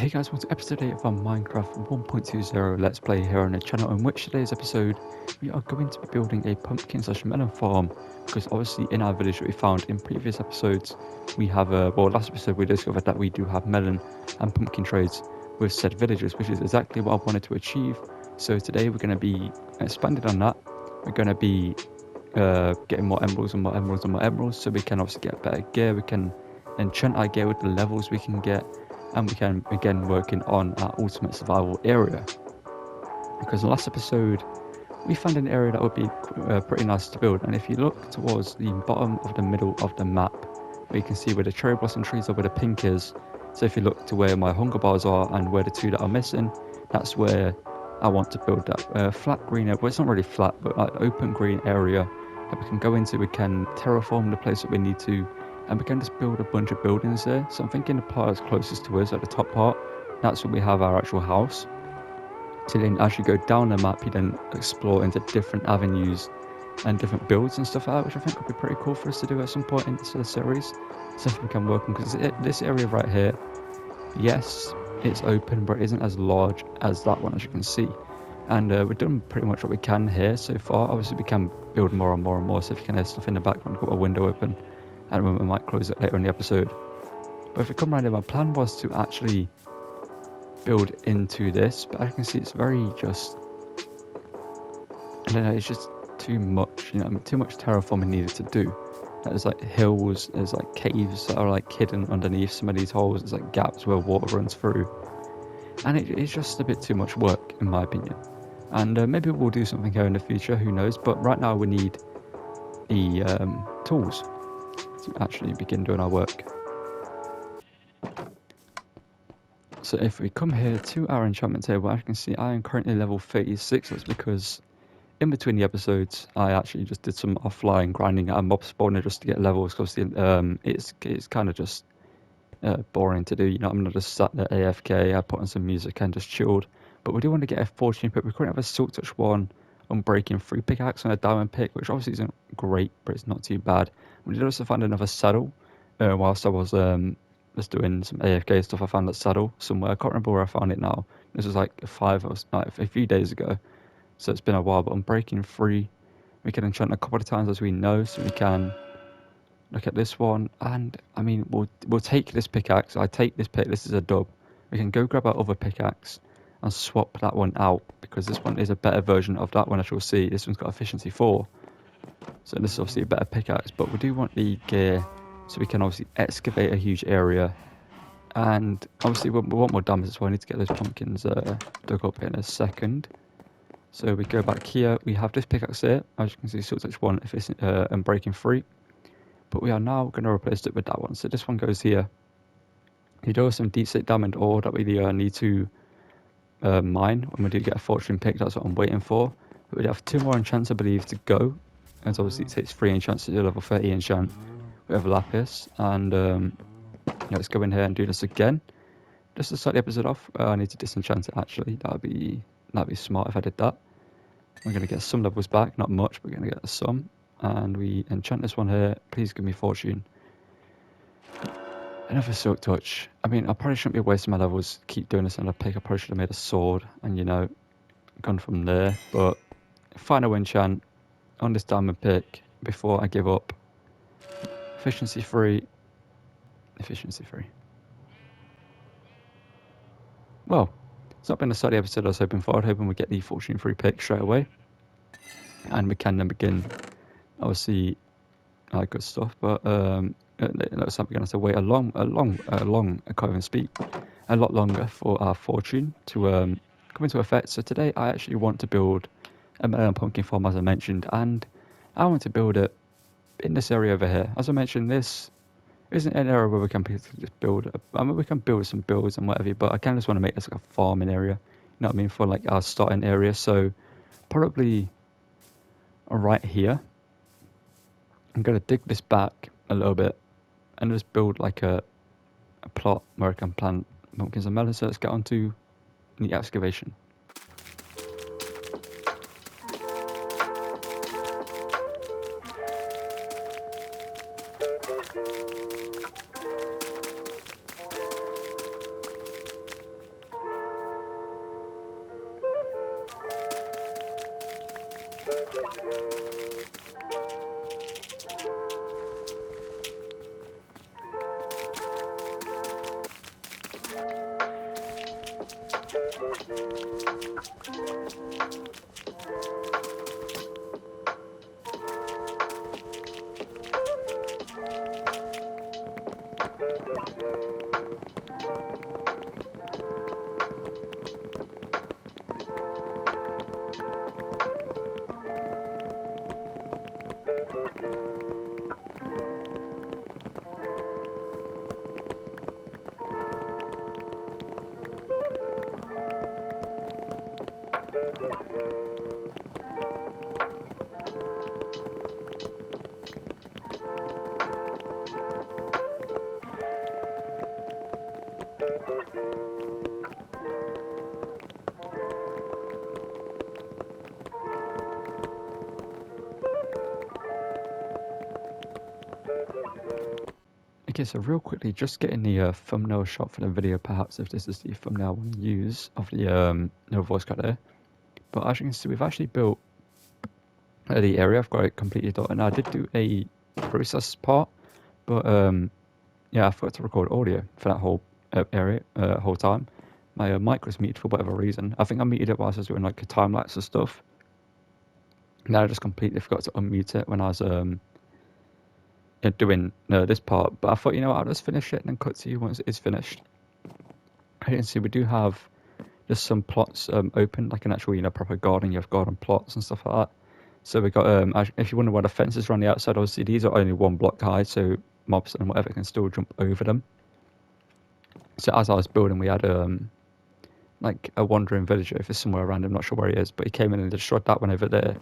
Hey guys, welcome to episode 8 of our Minecraft 1.20 Let's Play here on the channel, in which today's episode we are going to be building a pumpkin slash melon farm, because obviously in our village that we found in previous episodes we have last episode we discovered that we do have melon and pumpkin trades with said villagers, which is exactly what I wanted to achieve. So today we're going to be expanding on that. We're going to be getting more emeralds and more emeralds and more emeralds, so we can obviously get better gear. We can enchant our gear with the levels we can get, and we can begin working on our ultimate survival area. Because in the last episode we found an area that would be pretty nice to build, and if you look towards the bottom of the middle of the map, where you can see where the cherry blossom trees are, where the pink is, so if you look to where my hunger bars are and where the two that are missing, that's where I want to build that flat green area. Well, it's not really flat, but like open green area that we can go into. We can terraform the place that we need to, and we can just build a bunch of buildings there. So I'm thinking the part that's closest to us, at the top part, that's where we have our actual house. So then as you go down the map, you then explore into different avenues and different builds and stuff like that, which I think would be pretty cool for us to do at some point in this series. Something we can work on, because this area right here, yes, it's open, but it isn't as large as that one, as you can see. And we've done pretty much what we can here so far. Obviously we can build more and more and more, so if you can hear stuff in the background, I've got a window open, and we might close it later in the episode. But if we come around here, my plan was to actually build into this, but I can see it's very just, I don't know, it's just too much, you know, too much terraforming needed to do. There's like hills, there's like caves that are like hidden underneath some of these holes, there's like gaps where water runs through, and it's just a bit too much work in my opinion. And maybe we'll do something here in the future, who knows, but right now we need the tools to actually begin doing our work. So if we come here to our enchantment table, as you can see I am currently level 36. That's because in between the episodes I actually just did some offline grinding at a mob spawner just to get levels, because it's kind of just boring to do, you know. I'm not just sat there AFK, I put on some music and just chilled. But we do want to get a fortune pick. We currently have a silk touch 1 unbreaking 3 pickaxe and a diamond pick, which obviously isn't great, but it's not too bad. We did also find another saddle whilst I was just doing some AFK stuff. I found that saddle somewhere, I can't remember where I found it now. This was like a few days ago, so it's been a while. But unbreaking 3, we can enchant a couple of times, as we know, so we can look at this one. And I mean, we'll take this pickaxe. I take this pick, this is a dub. We can go grab our other pickaxe and swap that one out, because this one is a better version of that one, as you'll see. This one's got efficiency 4, so this is obviously a better pickaxe. But we do want the gear so we can obviously excavate a huge area, and obviously we want more diamonds as well. I need to get those pumpkins dug up in a second. So we go back here, we have this pickaxe here, as you can see, silk touch 1 and breaking 3, but we are now going to replace it with that one. So this one goes here. You do have some deep slate diamond ore that we need to mine when we do get a fortune pick. That's what I'm waiting for. But we have 2 more enchants, I believe, to go, and obviously it takes 3 enchants to do level 30 enchant with lapis. And let's go in here and do this again, just to start the episode off. I need to disenchant it, actually. That'd be smart if I did that. We're going to get some levels back, not much, but we're going to get some. And we enchant this one here. Please give me fortune. Another silk touch. I mean, I probably shouldn't be wasting my levels, keep doing this another pick. I probably should have made a sword and, you know, gone from there. But final enchant on this diamond pick before I give up. Efficiency 3. Efficiency 3. Well, it's not been a study episode I was hoping for. I was hoping we'd get the fortune 3 pick straight away, and we can then begin, obviously, good stuff. But it looks like we're going to have to wait I can't even speak, a lot longer for our fortune to come into effect. So today I actually want to build a melon pumpkin farm, as I mentioned, and I want to build it in this area over here. As I mentioned, this isn't an area where we can just build. I mean, we can build some builds and whatever, but I kind of just want to make this like a farming area. You know what I mean, for like our starting area. So probably right here, I'm gonna dig this back a little bit and just build like a plot where I can plant pumpkins and melons. So let's get on to the excavation. Okay, so real quickly, just getting the thumbnail shot for the video, perhaps if this is the thumbnail I want to use of the no voice cut there. But as you can see, we've actually built the area. I've got it completely done, and I did do a process part, but yeah, I forgot to record audio for that whole area, whole time. My mic was muted for whatever reason. I think I muted it whilst I was doing like a time lapse and stuff. And then I just completely forgot to unmute it when I was doing this part, but I thought, you know what, I'll just finish it and then cut to you once it is finished. As you can see, we do have just some plots open, like an actual, proper garden. You have garden plots and stuff like that. So we got, if you wonder why the fences are on the outside, obviously these are only 1 block high, so mobs and whatever can still jump over them. So as I was building, we had like a wandering villager, if it's somewhere around, I'm not sure where he is, but he came in and destroyed that one over there,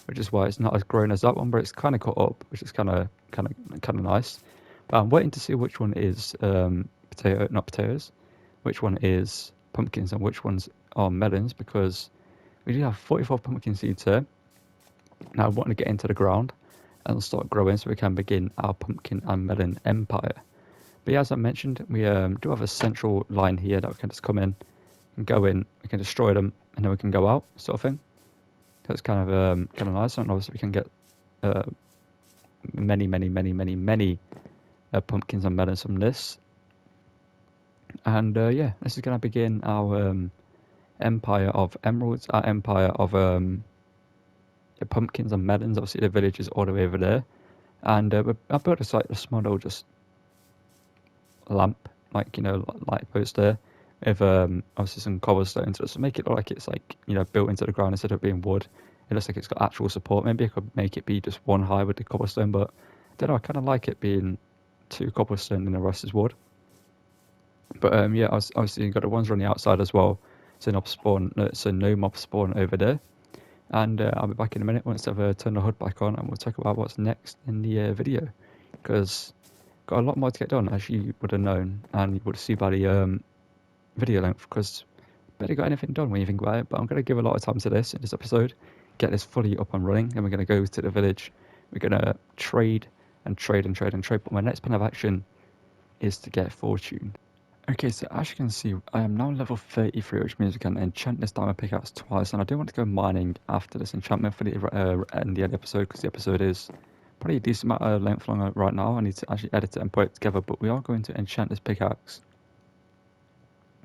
which is why it's not as grown as that one, but it's kind of cut up, which is kind of nice. But I'm waiting to see which one is not potatoes, which one is pumpkins and which ones are melons, because we do have 44 pumpkin seeds here. Now I want to get into the ground and start growing so we can begin our pumpkin and melon empire. But yeah, as I mentioned, we do have a central line here that we can just come in and go in, we can destroy them, and then we can go out, sort of thing. So it's kind of nice, and obviously we can get many pumpkins and melons from this. And yeah, this is going to begin our empire of emeralds, our empire of pumpkins and melons. Obviously the village is all the way over there, and I built a small little just lamp, like light post there, with obviously some cobblestone to make it look like it's like built into the ground instead of being wood. It looks like it's got actual support. Maybe I could make it be just 1 high with the cobblestone, but I don't know, I kind of like it being 2 cobblestone and the rest is wood. But yeah, obviously you've got the ones on the outside as well, so no mob spawn over there. And I'll be back in a minute once I've turned the HUD back on, and we'll talk about what's next in the video, because got a lot more to get done, as you would have known, and you would see by the video length, because barely got anything done when you think about it. But I'm going to give a lot of time to this in this episode, get this fully up and running, and we're going to go to the village. We're going to trade and trade and trade and trade, but my next plan of action is to get fortune. Okay, so as you can see, I am now level 33, which means we can enchant this diamond pickaxe twice, and I do want to go mining after this enchantment for the end of the episode, because the episode is probably a decent amount of length long right now. I need to actually edit it and put it together, but we are going to enchant this pickaxe.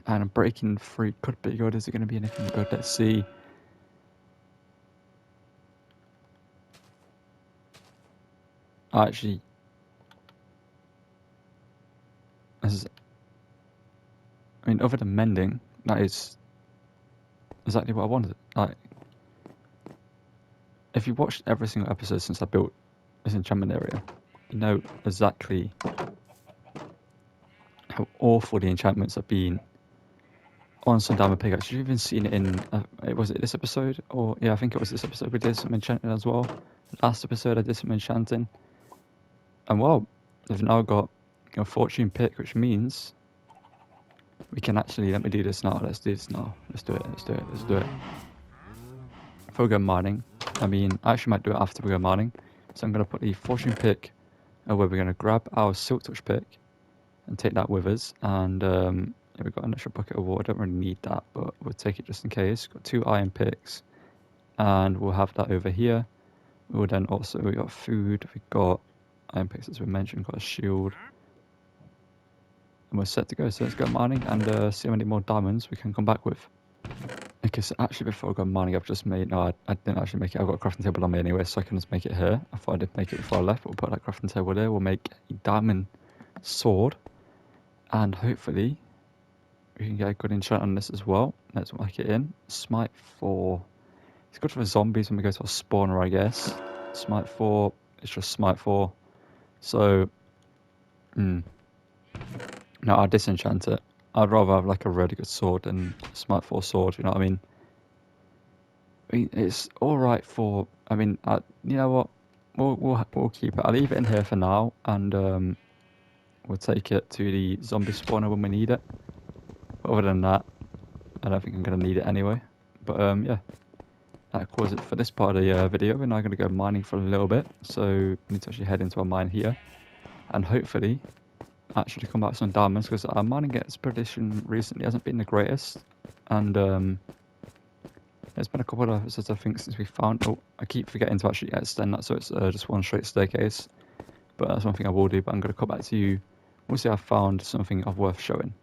And breaking free could be good. Is it going to be anything good? Let's see. Actually, I mean, other than mending, that is exactly what I wanted. Like, if you watched every single episode since I built this enchantment area, you know exactly how awful the enchantments have been on some diamond pickaxe. You've even seen it in, was it this episode? Or, yeah, I think it was this episode we did some enchanting as well. Last episode I did some enchanting. And well, they've now got a fortune pick, which means we can actually, let me do this now, let's do this now. Let's do it. Before we go mining, I mean, I actually might do it after we go mining. So I'm going to put the fortune pick where we're going to grab our silk touch pick and take that with us. And we've got an extra bucket of water. Don't really need that, but we'll take it just in case. Got 2 iron picks and we'll have that over here. We'll then also, we got food, we got iron picks as we mentioned, got a shield, and we're set to go. So let's go mining and see how many more diamonds we can come back with. Okay, so actually before I go mining, I've just made, no, I didn't actually make it. I've got a crafting table on me anyway, so I can just make it here. I thought I did make it before I left, but we'll put that crafting table there. We'll make a diamond sword, and hopefully we can get a good enchant on this as well. Let's whack it in. Smite 4. It's good for zombies when we go to a spawner, I guess. Smite 4, it's just Smite 4. So, no, I'll disenchant it. I'd rather have like a really good sword than Smite 4 sword, you know what I mean? It's alright for, you know what? We'll keep it. I'll leave it in here for now, and we'll take it to the zombie spawner when we need it. But other than that, I don't think I'm going to need it anyway. But yeah, that covers it for this part of the video. We're now going to go mining for a little bit, so we need to actually head into our mine here, and hopefully actually come back with some diamonds, because our mining expedition recently hasn't been the greatest, and there's been a couple of episodes I think since we found, oh, I keep forgetting to actually extend that so it's just one straight staircase, but that's one thing I will do. But I'm going to come back to you once I have found something of worth showing.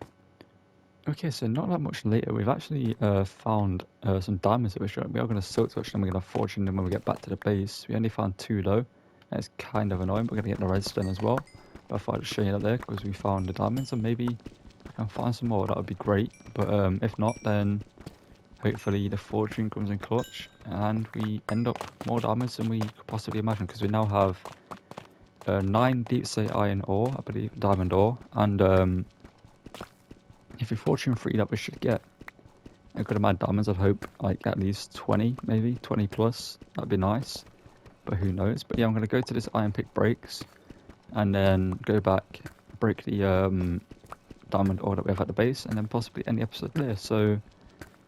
Okay, so not that much later, we've actually found some diamonds that we're showing. We are going to silk touch them, we're going to fortune them when we get back to the base. We only found 2 though, and it's kind of annoying, but we're going to get the redstone as well. But I thought I'd just show you that there, because we found the diamonds, and maybe I can find some more, that would be great. But if not, then hopefully the fortune comes in clutch, and we end up more diamonds than we could possibly imagine, because we now have 9 deep sea iron ore, I believe, diamond ore, and if we fortune free that, we should get a good amount of diamonds. I'd hope like at least 20, maybe 20 plus. That'd be nice, but who knows. But yeah, I'm going to go to this iron pick breaks, and then go back, break the diamond ore that we have at the base, and then possibly end the episode there. So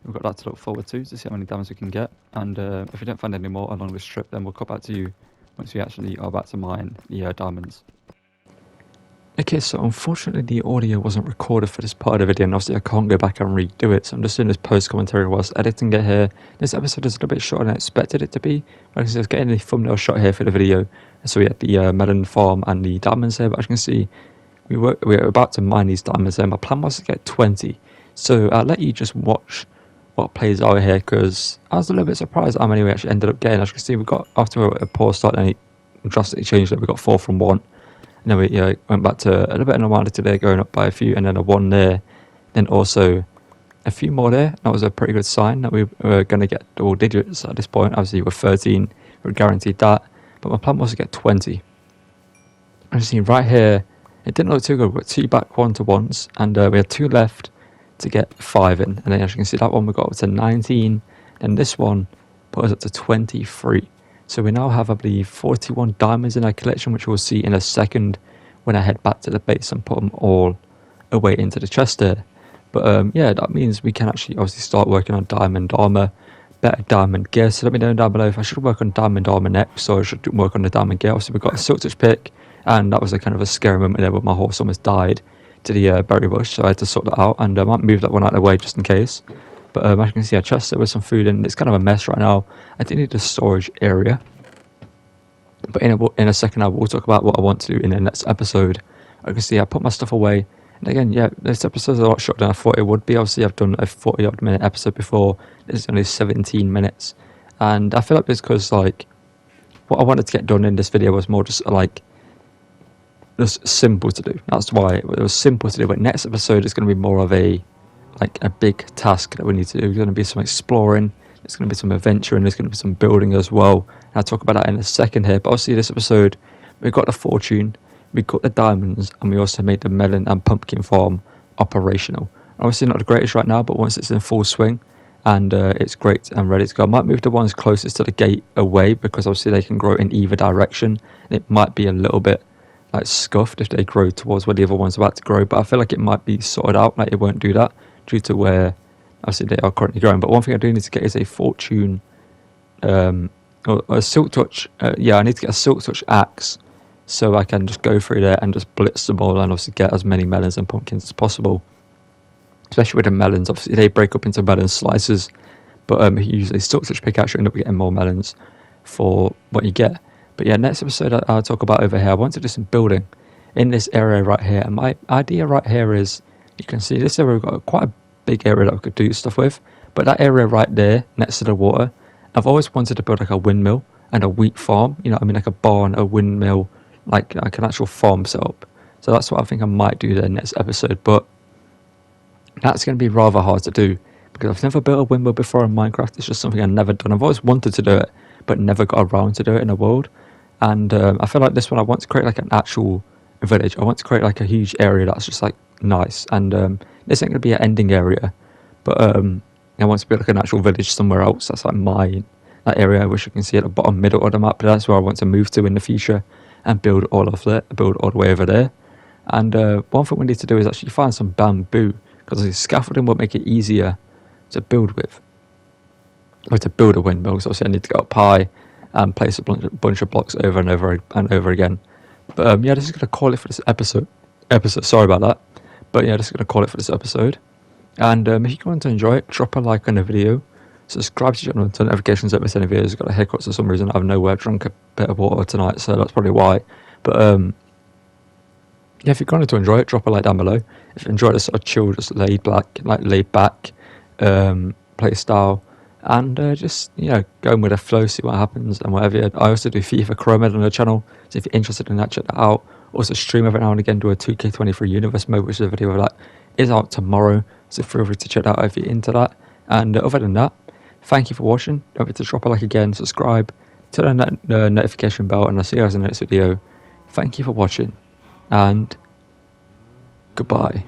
we've got that to look forward to see how many diamonds we can get. And if we don't find any more along this trip, then we'll come back to you once we actually are about to mine the diamonds. Okay, so unfortunately the audio wasn't recorded for this part of the video, and obviously I can't go back and redo it, so I'm just doing this post commentary whilst editing it here. This episode is a little bit shorter than I expected it to be. Like I said, I was getting the thumbnail shot here for the video, so we had the melon farm and the diamonds here, but as you can see, we were about to mine these diamonds there. My plan was to get 20, so I'll let you just watch what plays out here, because I was a little bit surprised how many we actually ended up getting. As you can see, we got, after a poor start, and it drastically changed it, we got 4 from 1. And then we went back to a little bit of normality there, going up by a few, and then a 1 there. Then also a few more there. That was a pretty good sign that we were going to get double digits at this point. Obviously, we're 13, we were guaranteed that. But my plan was to get 20. As you see right here, it didn't look too good. We got 2 back 1-to-1s, and we had 2 left to get 5 in. And then as you can see, that one we got up to 19. And this one put us up to 23. So we now have, I believe, 41 diamonds in our collection, which we'll see in a second when I head back to the base and put them all away into the chest there. But yeah, that means we can actually obviously start working on diamond armor, better diamond gear. So let me know down below if I should work on diamond armor next, or I should work on the diamond gear. Obviously, we've got a silk touch pick, and that was a kind of a scary moment there where my horse almost died to the berry bush, so I had to sort that out, and I might move that one out of the way just in case. But as you can see, I chest there with some food, and it's kind of a mess right now. I do need a storage area. But in a second, I will talk about what I want to do in the next episode. I can see I put my stuff away. And again, yeah, this episode is a lot shorter than I thought it would be. Obviously, I've done a 40-odd minute episode before. This is only 17 minutes. And I feel like it's because, like, what I wanted to get done in this video was more just, like, just simple to do. That's why it was simple to do. But next episode is going to be more of a big task that we need to do. There's going to be some exploring, there's going to be some adventuring, there's going to be some building as well. And I'll talk about that in a second here. But obviously this episode, we got the fortune, we got the diamonds, and we also made the melon and pumpkin farm operational. Obviously not the greatest right now, but once it's in full swing and it's great and ready to go, I might move the ones closest to the gate away, because obviously they can grow in either direction. It might be a little bit like scuffed if they grow towards where the other one's about to grow, but I feel like it might be sorted out, like it won't do that due to where obviously they are currently growing. But one thing I do need to get is a fortune or a silk touch. Yeah, I need to get a silk touch axe so I can just go through there and just blitz them all, and obviously get as many melons and pumpkins as possible. Especially with the melons, obviously they break up into melon slices, But if you use a Silk Touch pickaxe, you end up getting more melons for what you get. But yeah, next episode I'll talk about over here. I want to do some building in this area right here. And my idea right here is, you can see this area, we've got quite a big area that we could do stuff with. But that area right there, next to the water, I've always wanted to build like a windmill and a wheat farm. You know what I mean? Like a barn, a windmill, like an actual farm setup. So that's what I think I might do there next episode. But that's going to be rather hard to do, because I've never built a windmill before in Minecraft. It's just something I've never done. I've always wanted to do it, but never got around to do it in the world. And I feel like this one, I want to create like an actual village. I want to create like a huge area that's just like nice. And this ain't going to be an ending area, but I want to build like an actual village somewhere else. That's like that area I wish you can see at the bottom middle of the map. But that's where I want to move to in the future and build all the way over there. And one thing we need to do is actually find some bamboo, because the scaffolding will make it easier to build with, or to build a windmill. So obviously I need to go up high and place a bunch of blocks over and over and over again. But yeah, this is going to call it for this episode. Sorry about that. But yeah, this is going to call it for this episode. And if you want to enjoy it, drop a like on the video, subscribe to the channel, turn notifications, don't miss any videos. I've got a haircut for some reason. I've nowhere drunk a bit of water tonight, so that's probably why. But yeah, if you're going to enjoy it, drop a like down below. If you enjoy this sort of chill, just laid back play style, and just, you know, going with the flow, see what happens and whatever. I also do FIFA Career Mode on the channel, so if you're interested in that, check that out. Also stream every now and again, do a 2K23 Universe mode, which is a video of that is out tomorrow, so feel free to check that out if you're into that. And other than that, thank you for watching. Don't forget to drop a like again, subscribe, turn on that notification bell, and I'll see you guys in the next video. Thank you for watching, and goodbye.